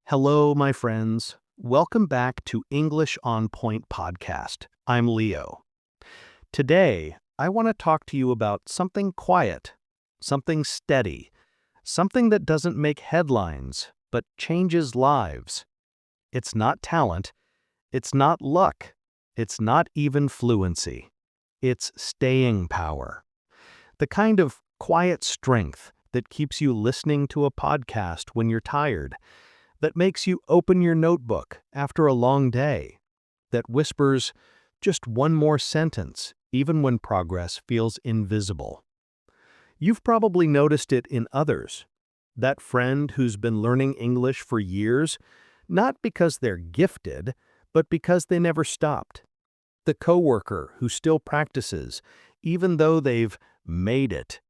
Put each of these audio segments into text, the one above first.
Hello, my friends. Welcome back to English on Point podcast. I'm Leo. Today, I want to talk to you about something quiet, something steady, something that doesn't make headlines, but changes lives. It's not talent, it's not luck, it's not even fluency. It's staying power. The kind of quiet strength that keeps you listening to a podcast when you're tired, that makes you open your notebook after a long day, that whispers just one more sentence even when progress feels invisible. You've probably noticed it in others. That friend who's been learning English for years, not because they're gifted, but because they never stopped. The coworker who still practices, even though they've made it.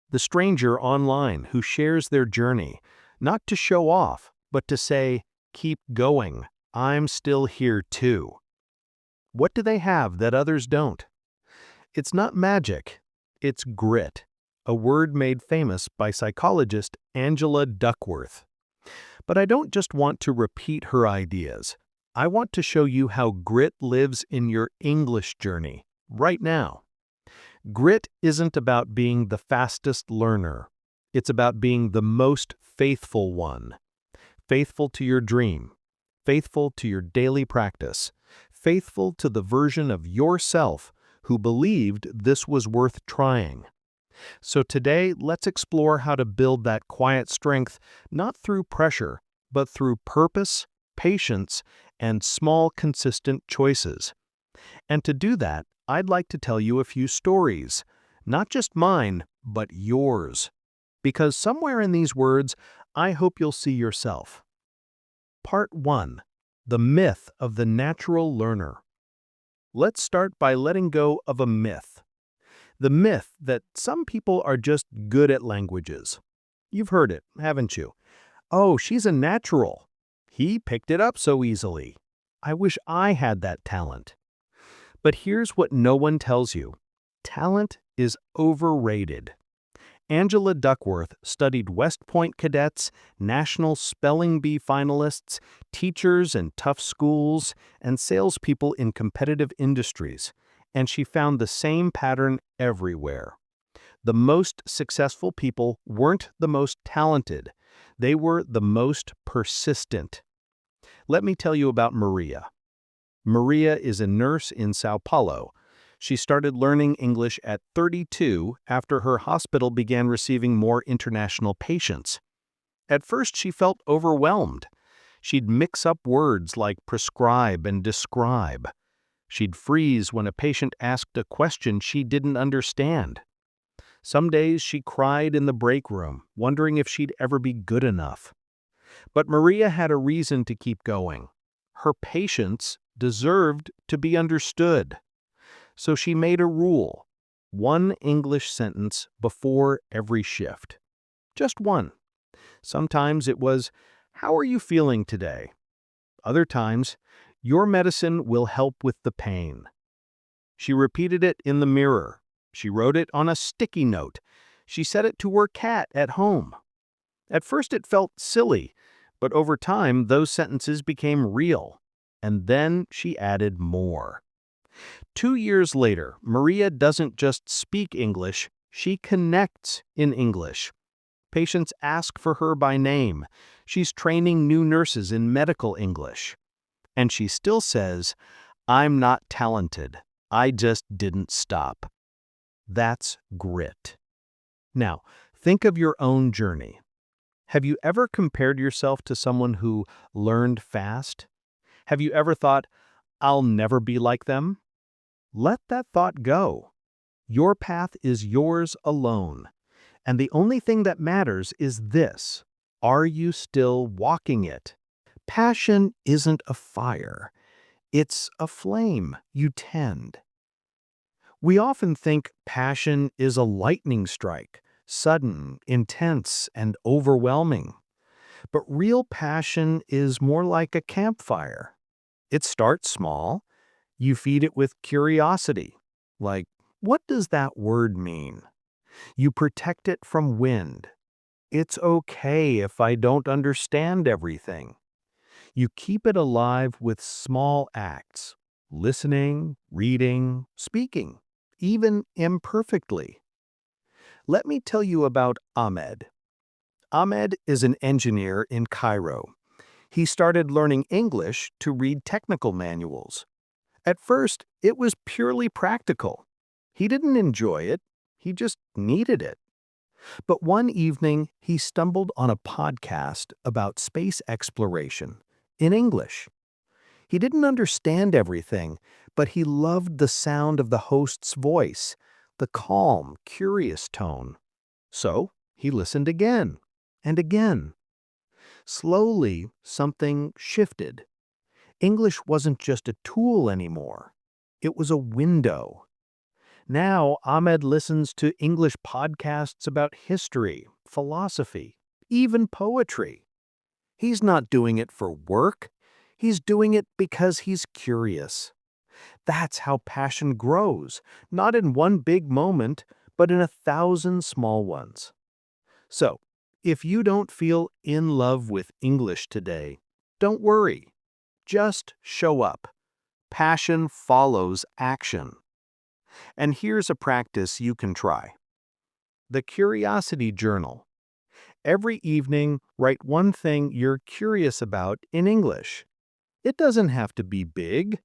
The stranger online who shares their journey, not to show off, but to say, keep going, I'm still here too. What do they have that others don't? It's not magic, it's grit, a word made famous by psychologist Angela Duckworth. But I don't just want to repeat her ideas. I want to show you how grit lives in your English journey, right now. Grit isn't about being the fastest learner. It's about being the most faithful one. Faithful to your dream, faithful to your daily practice, faithful to the version of yourself who believed this was worth trying. So today, let's explore how to build that quiet strength not through pressure, but through purpose, patience, and small, consistent choices. And to do that, I'd like to tell you a few stories, not just mine, but yours. Because somewhere in these words, I hope you'll see yourself. Part 1. The myth of the natural learner. Let's start by letting go of a myth. The myth that some people are just good at languages. You've heard it, haven't you? Oh, she's a natural. He picked it up so easily. I wish I had that talent. But here's what no one tells you. Talent is overrated. Angela Duckworth studied West Point cadets, National Spelling Bee finalists, teachers in tough schools, and salespeople in competitive industries, and she found the same pattern everywhere. The most successful people weren't the most talented. They were the most persistent. Let me tell you about Maria. Maria is a nurse in Sao Paulo. She started learning English at 32 after her hospital began receiving more international patients. At first, she felt overwhelmed. She'd mix up words like prescribe and describe. She'd freeze when a patient asked a question she didn't understand. Some days she cried in the break room, wondering if she'd ever be good enough. But Maria had a reason to keep going. Her patients deserved to be understood. So she made a rule, one English sentence before every shift. Just one. Sometimes it was, "How are you feeling today?" Other times, "Your medicine will help with the pain." She repeated it in the mirror. She wrote it on a sticky note. She said it to her cat at home. At first it felt silly, but over time those sentences became real. And then she added more. 2 years later, Maria doesn't just speak English, she connects in English. Patients ask for her by name. She's training new nurses in medical English. And she still says, "I'm not talented. I just didn't stop." That's grit. Now, think of your own journey. Have you ever compared yourself to someone who learned fast? Have you ever thought, "I'll never be like them"? Let that thought go. Your path is yours alone. And the only thing that matters is this. Are you still walking it? Passion isn't a fire. It's a flame you tend. We often think passion is a lightning strike, sudden, intense, and overwhelming. But real passion is more like a campfire. It starts small. You feed it with curiosity, like, what does that word mean? You protect it from wind. It's okay if I don't understand everything. You keep it alive with small acts, listening, reading, speaking, even imperfectly. Let me tell you about Ahmed. Ahmed is an engineer in Cairo. He started learning English to read technical manuals. At first, it was purely practical. He didn't enjoy it, he just needed it. But one evening, he stumbled on a podcast about space exploration in English. He didn't understand everything, but he loved the sound of the host's voice, the calm, curious tone. So he listened again and again. Slowly, something shifted. English wasn't just a tool anymore. It was a window. Now, Ahmed listens to English podcasts about history, philosophy, even poetry. He's not doing it for work. He's doing it because he's curious. That's how passion grows, not in one big moment, but in 1,000 small ones. So, if you don't feel in love with English today, don't worry. Just show up. Passion follows action. And here's a practice you can try. The Curiosity Journal. Every evening, write one thing you're curious about in English. It doesn't have to be big.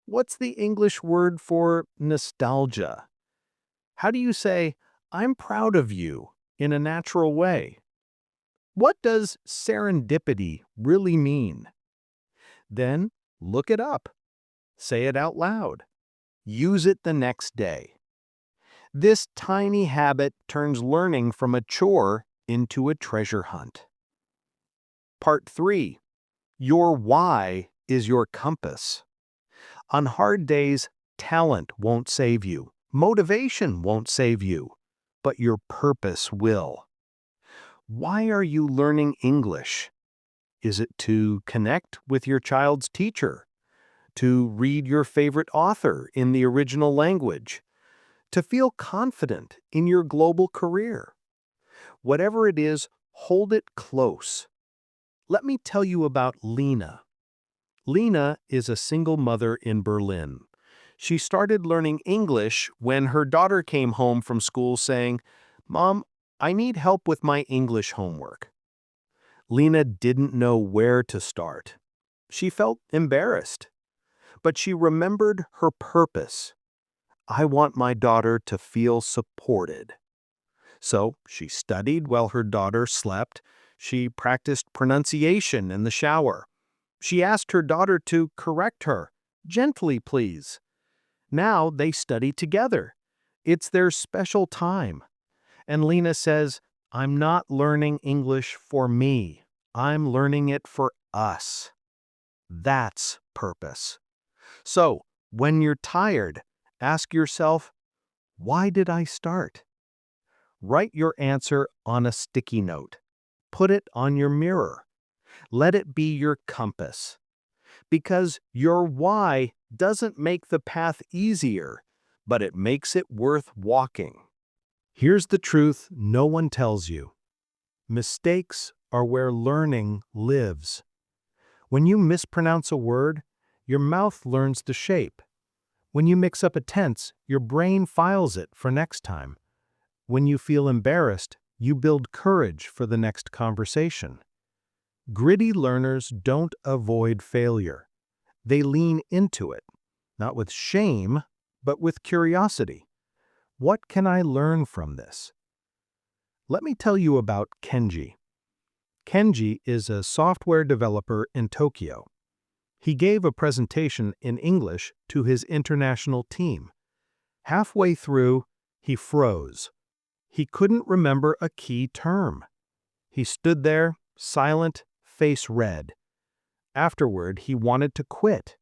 What's the English word for nostalgia? How do you say, I'm proud of you, in a natural way? What does serendipity really mean? Then, look it up. Say it out loud. Use it the next day. This tiny habit turns learning from a chore into a treasure hunt. Part 3. Your why is your compass. On hard days, talent won't save you. Motivation won't save you. But your purpose will. Why are you learning English? Is it to connect with your child's teacher? To read your favorite author in the original language? To feel confident in your global career? Whatever it is, hold it close. Let me tell you about Lena. Lena is a single mother in Berlin. She started learning English when her daughter came home from school saying, "Mom, I need help with my English homework." Lena didn't know where to start. She felt embarrassed. But she remembered her purpose. I want my daughter to feel supported. So she studied while her daughter slept. She practiced pronunciation in the shower. She asked her daughter to correct her. Gently, please. Now they study together. It's their special time. And Lena says, I'm not learning English for me. I'm learning it for us. That's purpose. So, when you're tired, ask yourself, why did I start? Write your answer on a sticky note. Put it on your mirror. Let it be your compass. Because your why doesn't make the path easier, but it makes it worth walking. Here's the truth no one tells you. Mistakes are where learning lives. When you mispronounce a word, your mouth learns the shape. When you mix up a tense, your brain files it for next time. When you feel embarrassed, you build courage for the next conversation. Gritty learners don't avoid failure. They lean into it, not with shame, but with curiosity. What can I learn from this? Let me tell you about Kenji. Kenji is a software developer in Tokyo. He gave a presentation in English to his international team. Halfway through, he froze. He couldn't remember a key term. He stood there, silent, face red. Afterward, he wanted to quit.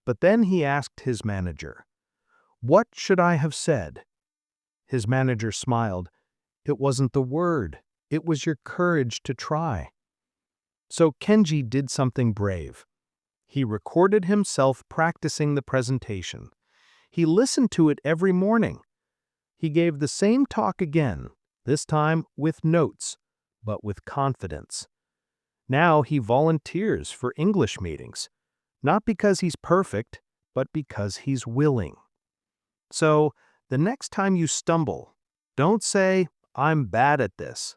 But then he asked his manager, "What should I have said?" His manager smiled. "It wasn't the word. It was your courage to try." So Kenji did something brave. He recorded himself practicing the presentation. He listened to it every morning. He gave the same talk again, this time with notes, but with confidence. Now he volunteers for English meetings, not because he's perfect, but because he's willing. So, the next time you stumble, don't say, "I'm bad at this."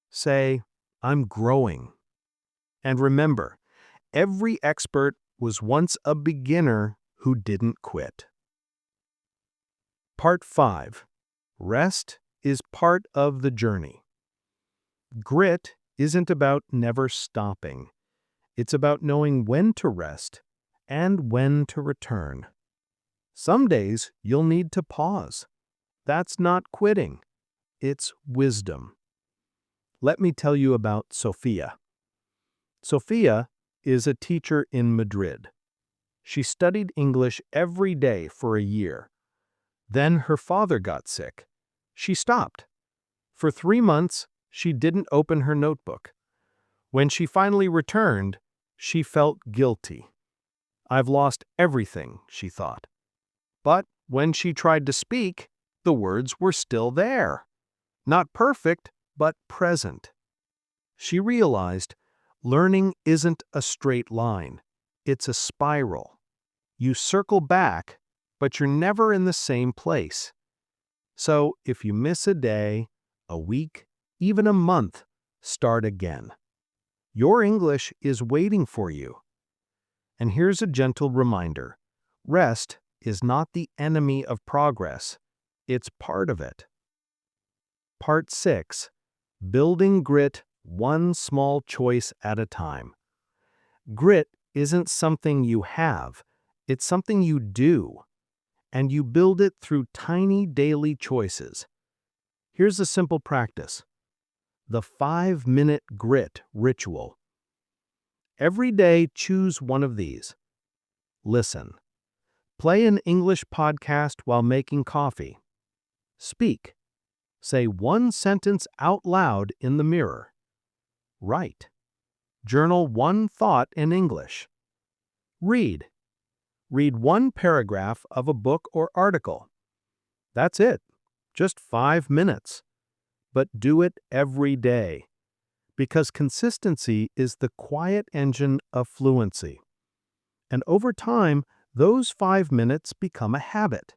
Say, "I'm growing." And remember, every expert was once a beginner who didn't quit. Part 5. Rest is part of the journey. Grit isn't about never stopping. It's about knowing when to rest and when to return. Some days you'll need to pause. That's not quitting. It's wisdom. Let me tell you about Sophia. Sophia is a teacher in Madrid. She studied English every day for a year. Then her father got sick. She stopped. For 3 months, she didn't open her notebook. When she finally returned, she felt guilty. "I've lost everything," she thought. But when she tried to speak, the words were still there. Not perfect, but present. She realized learning isn't a straight line. It's a spiral. You circle back, but you're never in the same place. So if you miss a day, a week, even a month, start again. Your English is waiting for you. And here's a gentle reminder. Rest is not the enemy of progress. It's part of it. Part 6. Building grit one small choice at a time. Grit isn't something you have. It's something you do. And you build it through tiny daily choices. Here's a simple practice. The 5-minute grit ritual. Every day, choose one of these. Listen. Play an English podcast while making coffee. Speak. Say one sentence out loud in the mirror. Write. Journal one thought in English. Read. Read one paragraph of a book or article. That's it. Just 5 minutes. But do it every day. Because consistency is the quiet engine of fluency. And over time, those 5 minutes become a habit.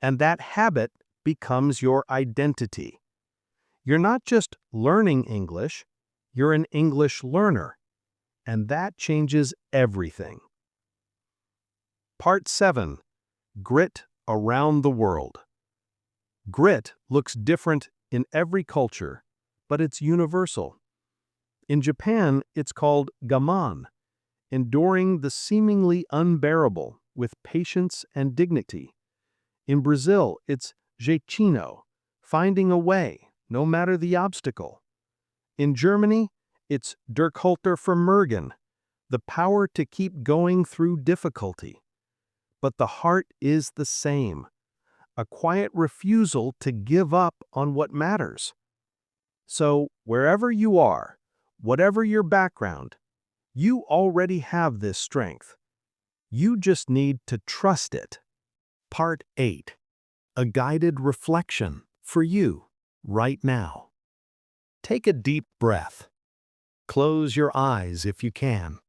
And that habit becomes your identity. You're not just learning English, you're an English learner. And that changes everything. Part 7. Grit around the world. Grit looks different in every culture, but it's universal. In Japan, it's called gaman, enduring the seemingly unbearable with patience and dignity. In Brazil, it's jeitinho, finding a way, no matter the obstacle. In Germany, it's Durchhalter Vermögen, the power to keep going through difficulty. But the heart is the same, a quiet refusal to give up on what matters. So, wherever you are, whatever your background, you already have this strength. You just need to trust it. Part 8. A guided reflection for you right now. Take a deep breath. Close your eyes if you can.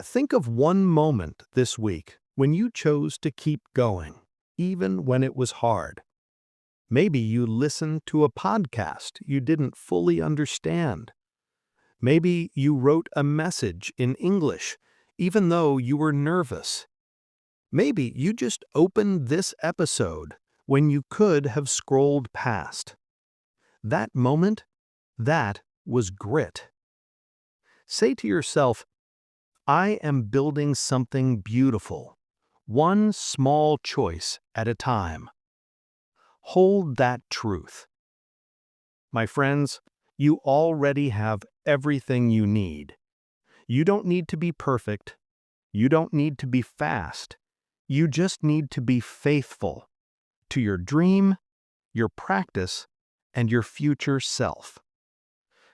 Think of one moment this week when you chose to keep going, even when it was hard. Maybe you listened to a podcast you didn't fully understand. Maybe you wrote a message in English, even though you were nervous. Maybe you just opened this episode when you could have scrolled past. That moment, that was grit. Say to yourself, "I am building something beautiful, one small choice at a time." Hold that truth. My friends, you already have everything you need. You don't need to be perfect. You don't need to be fast. You just need to be faithful to your dream, your practice, and your future self.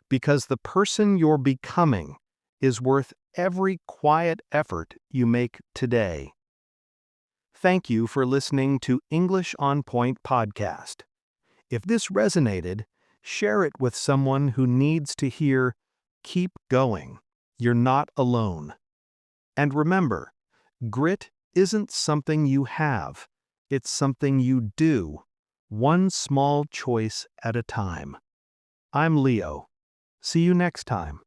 Because the person you're becoming is worth every quiet effort you make today. Thank you for listening to English on Point podcast. If this resonated, share it with someone who needs to hear, Keep going. You're not alone. And remember, grit isn't something you have. It's something you do, one small choice at a time. I'm Leo. See you next time.